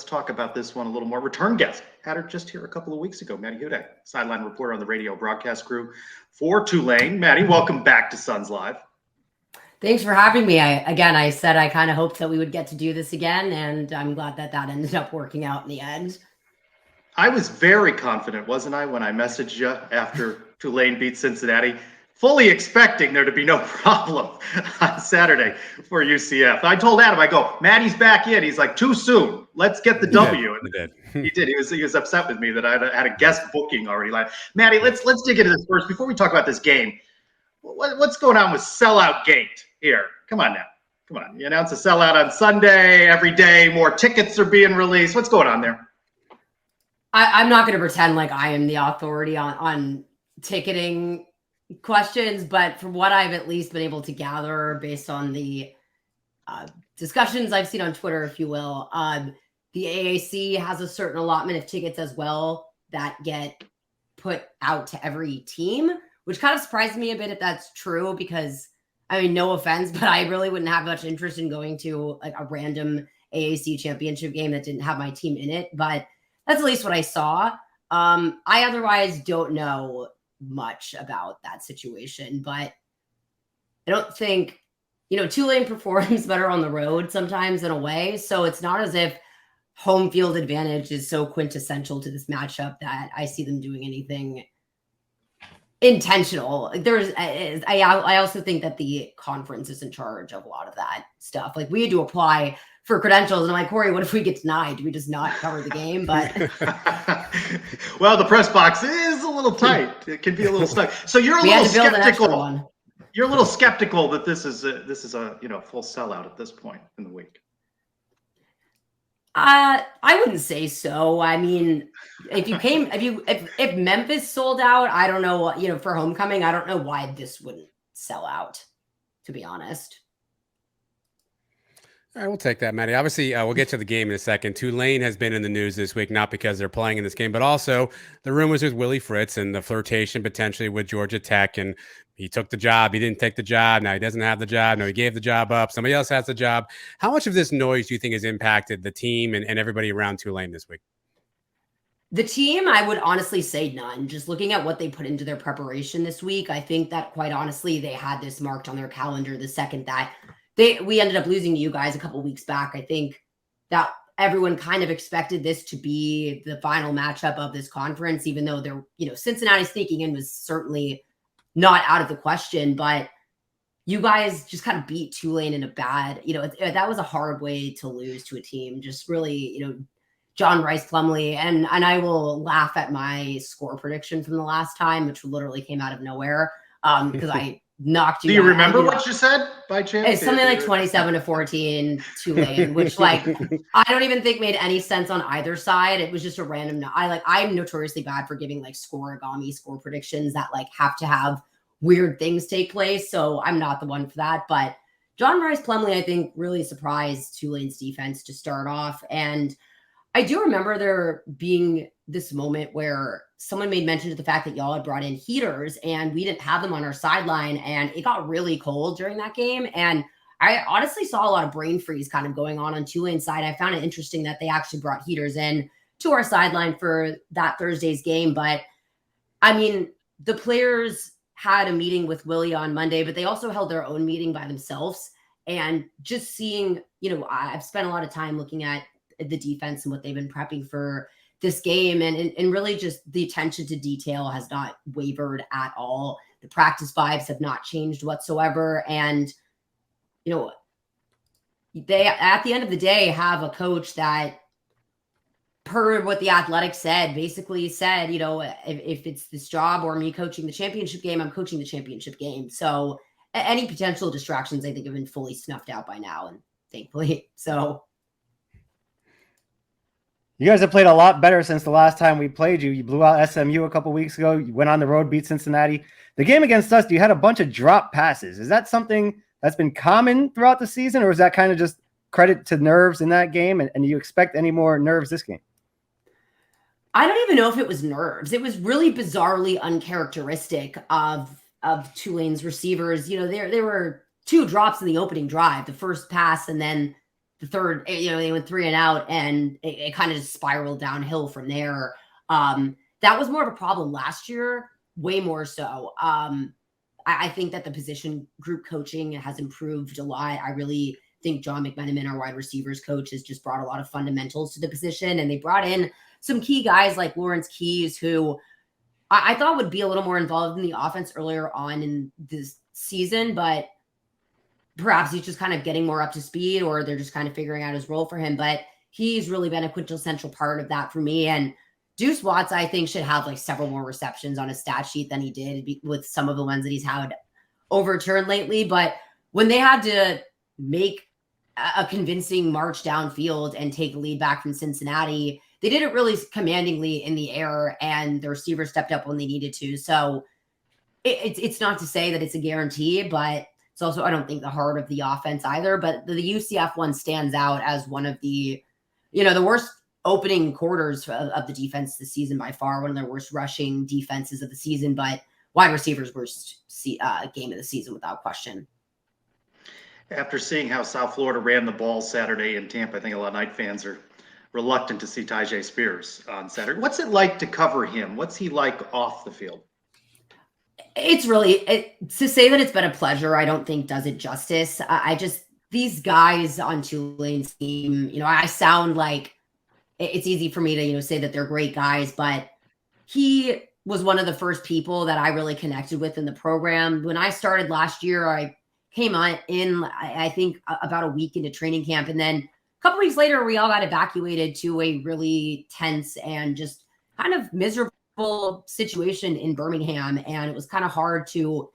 talk about this one a little more. Return guest. Had her just here a couple of weeks ago, Maddy Hudak, sideline reporter on the radio broadcast crew for Tulane. Maddy, welcome back to Sons Live. Thanks for having me. I said I kind of hoped that we would get to do this again, and I'm glad that ended up working out in the end. I was very confident, wasn't I, when I messaged you after Tulane beat Cincinnati, fully expecting there to be no problem on Saturday for UCF. I told Adam, I go, Maddy's back in. He's like, too soon. Let's get the W. He did. He did. He was upset with me that I had a guest booking already. Like, Maddy, let's dig into this first before we talk about this game. What's going on with sellout gate here? Come on now. Come on. You announce a sellout on Sunday every day. More tickets are being released. What's going on there? I'm not going to pretend like I am the authority on ticketing questions, but from what I've at least been able to gather based on the discussions I've seen on Twitter, if you will, the AAC has a certain allotment of tickets as well that get put out to every team, which kind of surprised me a bit if that's true, because I mean, no offense, but I really wouldn't have much interest in going to like a random AAC championship game that didn't have my team in it, but that's at least what I saw. I otherwise don't know much about that situation, but I don't think, Tulane performs better on the road sometimes in a way. So it's not as if home field advantage is so quintessential to this matchup that I see them doing anything intentional. I also think that the conference is in charge of a lot of that stuff. Like, we had to apply for credentials, and I'm like, Corey, what if we get denied? Do we just not cover the game? But well, the press box is a little tight. It can be a little stuck. So you're a little skeptical. You're a little skeptical that this is a full sellout at this point in the week. I wouldn't say so. I mean, if Memphis sold out, I don't know, for homecoming, I don't know why this wouldn't sell out, to be honest. All right, we'll take that, Maddy. Obviously, we'll get to the game in a second. Tulane has been in the news this week, not because they're playing in this game, but also the rumors with Willie Fritz and the flirtation potentially with Georgia Tech. And he took the job. He didn't take the job. Now he doesn't have the job. No, he gave the job up. Somebody else has the job. How much of this noise do you think has impacted the team and everybody around Tulane this week? The team, I would honestly say none. Just looking at what they put into their preparation this week, I think that quite honestly, they had this marked on their calendar the second that we ended up losing to you guys a couple weeks back. I think that everyone kind of expected this to be the final matchup of this conference, even though Cincinnati sneaking in was certainly not out of the question, but you guys just kind of beat Tulane in a bad, that was a hard way to lose to a team. Just really, John Rhys Plumlee, and I will laugh at my score prediction from the last time, which literally came out of nowhere because I knocked you. Do you remember what you said by chance? It's something like 27-14 Tulane, which I don't even think made any sense on either side. It was just a random. I'm notoriously bad for giving score predictions that have to have weird things take place. So I'm not the one for that. But John Rhys Plumlee, I think, really surprised Tulane's defense to start off. And I do remember there being this moment where someone made mention of the fact that y'all had brought in heaters and we didn't have them on our sideline, and it got really cold during that game. And I honestly saw a lot of brain freeze kind of going on Tulane's side. I found it interesting that they actually brought heaters in to our sideline for that Thursday's game. But I mean, the players had a meeting with Willie on Monday, but they also held their own meeting by themselves. And just seeing, I've spent a lot of time looking at the defense and what they've been prepping for this game, and really just the attention to detail has not wavered at all. The practice vibes have not changed whatsoever. And, they, at the end of the day, have a coach that, per what the Athletic said, basically said, if it's this job or me coaching the championship game, I'm coaching the championship game. So any potential distractions, I think, have been fully snuffed out by now, and thankfully. So you guys have played a lot better since the last time we played you. You blew out SMU a couple weeks ago. You went on the road, beat Cincinnati. The game against us, you had a bunch of drop passes. Is that something that's been common throughout the season, or is that kind of just credit to nerves in that game? And do you expect any more nerves this game? I don't even know if it was nerves. It was really bizarrely uncharacteristic of Tulane's receivers. There were two drops in the opening drive, the first pass and then the third, they went 3 and out, and it kind of just spiraled downhill from there. That was more of a problem last year, way more so. I think that the position group coaching has improved a lot. I really think John McMenamin, our wide receivers coach, has just brought a lot of fundamentals to the position, and they brought in some key guys like Lawrence Keys, who I thought would be a little more involved in the offense earlier on in this season, but perhaps he's just kind of getting more up to speed, or they're just kind of figuring out his role for him. But he's really been a quintessential part of that for me. And Deuce Watts, I think, should have like several more receptions on his stat sheet than he did with some of the ones that he's had overturned lately. But when they had to make a convincing march downfield and take the lead back from Cincinnati, they did it really commandingly in the air, and the receiver stepped up when they needed to. So it's not to say that it's a guarantee, but it's also, I don't think, the heart of the offense either. But the UCF one stands out as one of the, the worst opening quarters of the defense this season by far, one of their worst rushing defenses of the season, but wide receivers' worst game of the season without question. After seeing how South Florida ran the ball Saturday in Tampa, I think a lot of Knight fans are reluctant to see Tyjae Spears on Saturday. What's it like to cover him? What's he like off the field? It's really, to say that it's been a pleasure, I don't think does it justice. These guys on Tulane's team, I sound like it's easy for me to, say that they're great guys, but he was one of the first people that I really connected with in the program. When I started last year, I came in, I think, about a week into training camp. And then a couple weeks later, we all got evacuated to a really tense and just kind of miserable situation in Birmingham. And it was kind of hard to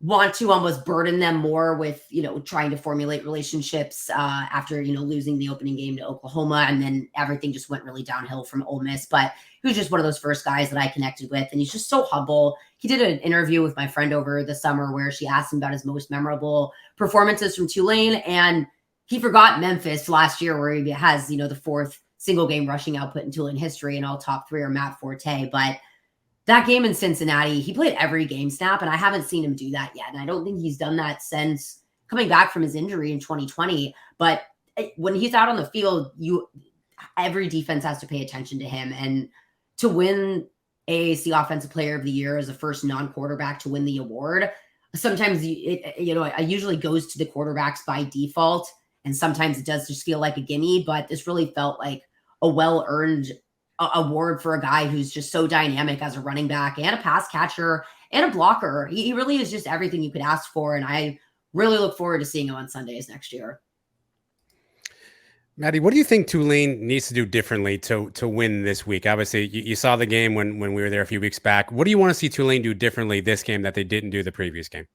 want to almost burden them more with, trying to formulate relationships after, losing the opening game to Oklahoma. And then everything just went really downhill from Ole Miss. But he was just one of those first guys that I connected with. And he's just so humble. He did an interview with my friend over the summer where she asked him about his most memorable performances from Tulane. And he forgot Memphis last year, where he has, the fourth single game rushing output in Tulane history, and all top 3 are Matt Forte. But that game in Cincinnati, he played every game snap, and I haven't seen him do that yet. And I don't think he's done that since coming back from his injury in 2020. But when he's out on the field, every defense has to pay attention to him. And to win AAC Offensive Player of the Year as the first non-quarterback to win the award, sometimes it usually goes to the quarterbacks by default, and sometimes it does just feel like a gimme. But this really felt like a well-earned award for a guy who's just so dynamic as a running back and a pass catcher and a blocker. He really is just everything you could ask for. And I really look forward to seeing him on Sundays next year. Maddy, what do you think Tulane needs to do differently to win this week? Obviously, you saw the game when we were there a few weeks back. What do you want to see Tulane do differently this game that they didn't do the previous game?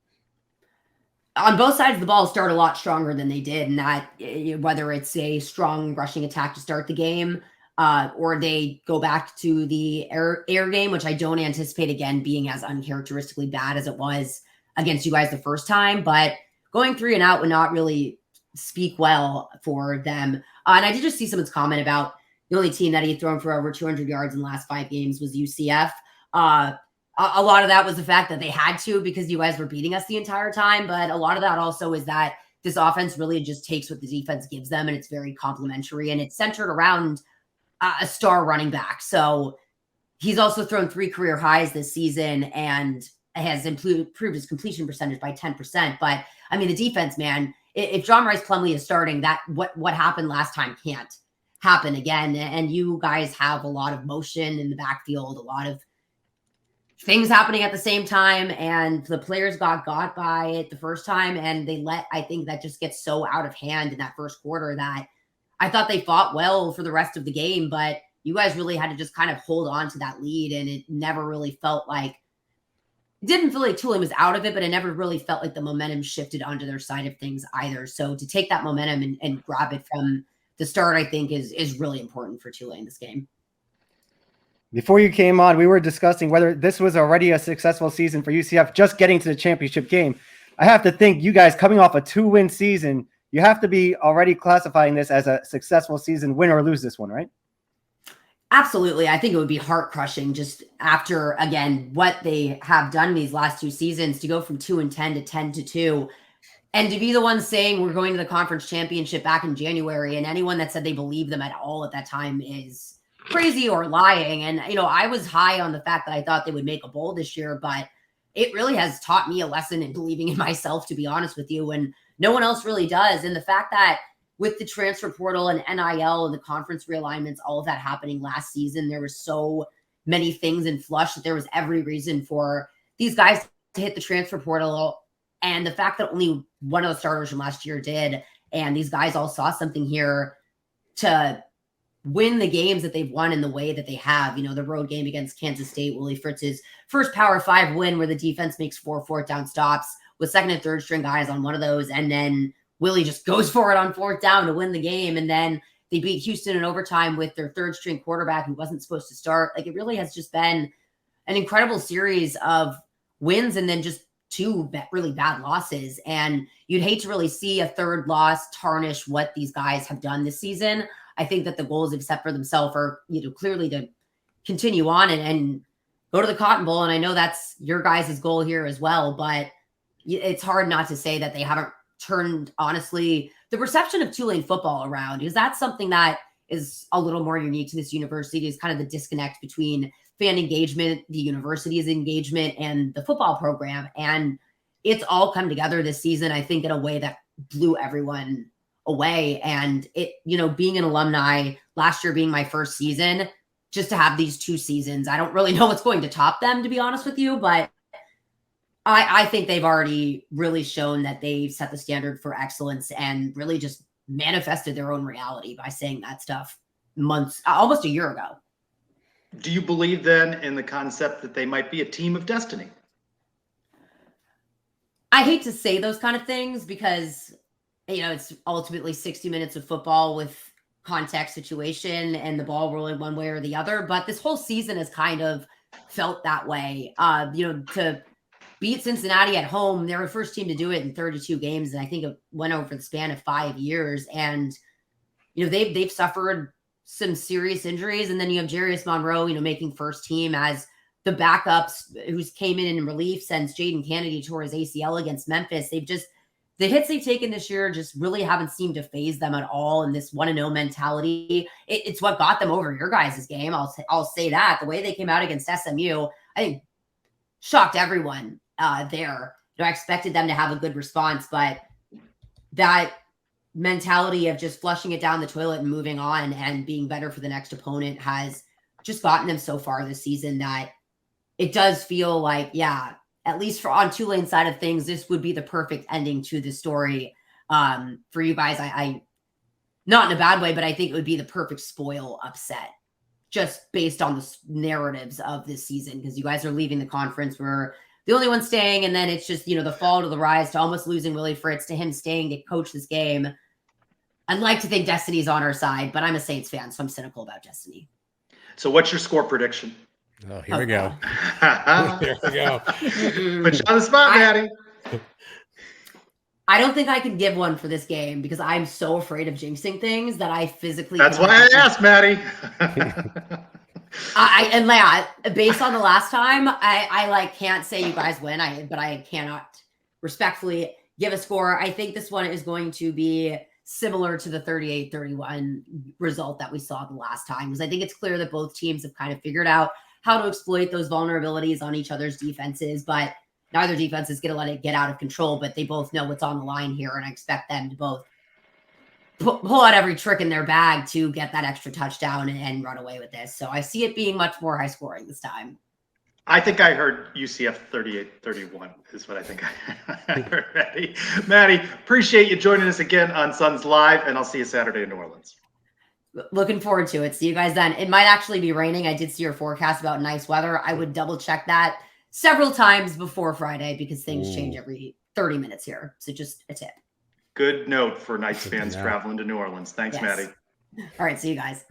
On both sides of the ball, start a lot stronger than they did. And that, whether it's a strong rushing attack to start the game, or they go back to the air game, which I don't anticipate, again, being as uncharacteristically bad as it was against you guys the first time. But going 3 and out would not really speak well for them. And I did just see someone's comment about the only team that he had thrown for over 200 yards in the last 5 games was UCF. A lot of that was the fact that they had to, because you guys were beating us the entire time. But a lot of that also is that this offense really just takes what the defense gives them, and it's very complimentary, and it's centered around a star running back. So he's also thrown 3 career highs this season and has improved his completion percentage by 10%. But I mean, the defense, man, if John Rhys Plumlee is starting, that what happened last time can't happen again. And you guys have a lot of motion in the backfield, a lot of things happening at the same time. And the players got by it the first time, and I think that just gets so out of hand in that first quarter that I thought they fought well for the rest of the game, but you guys really had to just kind of hold on to that lead. And it never really felt like, didn't feel like Tulane was out of it, but it never really felt like the momentum shifted onto their side of things either. So to take that momentum and grab it from the start, I think is really important for Tulane this game. Before you came on, we were discussing whether this was already a successful season for UCF, just getting to the championship game. I have to think you guys coming off a 2-win season, you have to be already classifying this as a successful season, win or lose this one, right? Absolutely. I think it would be heart crushing just after, again, what they have done these last 2 seasons to go from 2-10 to 10-2. And to be the one saying we're going to the conference championship back in January, and anyone that said they believed them at all at that time is crazy or lying. And, I was high on the fact that I thought they would make a bowl this year, but it really has taught me a lesson in believing in myself, to be honest with you, when no one else really does. And the fact that with the transfer portal and NIL and the conference realignments, all of that happening last season, there were so many things in flush that there was every reason for these guys to hit the transfer portal. And the fact that only one of the starters from last year did, and these guys all saw something here to win the games that they've won in the way that they have. The road game against Kansas State, Willie Fritz's first Power 5 win where the defense makes 4 fourth down stops with second and third string guys on one of those. And then Willie just goes for it on fourth down to win the game. And then they beat Houston in overtime with their third string quarterback who wasn't supposed to start. Like, it really has just been an incredible series of wins and then just 2 really bad losses. And you'd hate to really see a third loss tarnish what these guys have done this season. I think that the goals they've set for themselves are, clearly to continue on and go to the Cotton Bowl. And I know that's your guys' goal here as well, but it's hard not to say that they haven't turned, honestly, the perception of Tulane football around, because that's something that is a little more unique to this university, is kind of the disconnect between fan engagement, the university's engagement, and the football program. And it's all come together this season, I think, in a way that blew everyone away. And it, being an alumni, last year being my first season, just to have these 2 seasons, I don't really know what's going to top them, to be honest with you, but I think they've already really shown that they've set the standard for excellence and really just manifested their own reality by saying that stuff almost a year ago. Do you believe then in the concept that they might be a team of destiny? I hate to say those kind of things because, it's ultimately 60 minutes of football with context situation and the ball rolling one way or the other. But this whole season has kind of felt that way. To beat Cincinnati at home, they were the first team to do it in 32 games. And I think it went over the span of 5 years. And, they've suffered some serious injuries. And then you have Jarius Monroe, making first team as the backups who's came in relief since Jaden Kennedy tore his ACL against Memphis. The hits they've taken this year just really haven't seemed to phase them at all. And this 1-0 mentality, it's what got them over your guys' game. I'll say that. The way they came out against SMU, I think, shocked everyone there. I expected them to have a good response, but that mentality of just flushing it down the toilet and moving on and being better for the next opponent has just gotten them so far this season that it does feel like, at least on Tulane's side of things, this would be the perfect ending to the story for you guys. I not in a bad way, but I think it would be the perfect spoil upset just based on the narratives of this season, because you guys are leaving the conference. We're the only one staying, and then it's just, the fall to the rise to almost losing Willie Fritz to him staying to coach this game. I'd like to think destiny's on our side, but I'm a Saints fan, so I'm cynical about destiny. So what's your score prediction? Oh, here we go. Here we go. Put you on the spot, Maddie. I don't think I can give one for this game because I'm so afraid of jinxing things that I physically. That's why I asked, Maddie. Based on the last time, I can't say you guys win. But I cannot respectfully give a score. I think this one is going to be similar to the 38-31 result that we saw the last time, because I think it's clear that both teams have kind of figured out how to exploit those vulnerabilities on each other's defenses, but neither defense is going to let it get out of control, but they both know what's on the line here. And I expect them to both pull out every trick in their bag to get that extra touchdown and run away with this. So I see it being much more high scoring this time. I think I heard UCF 38-31 is what I think I heard. Maddie, appreciate you joining us again on Sons Live, and I'll see you Saturday in New Orleans. Looking forward to it. See you guys then. It might actually be raining. I did see your forecast about nice weather. I would double check that several times before Friday because things change every 30 minutes here. So just a tip. Good note for Knights fans traveling to New Orleans. Thanks, Maddie. All right. See you guys.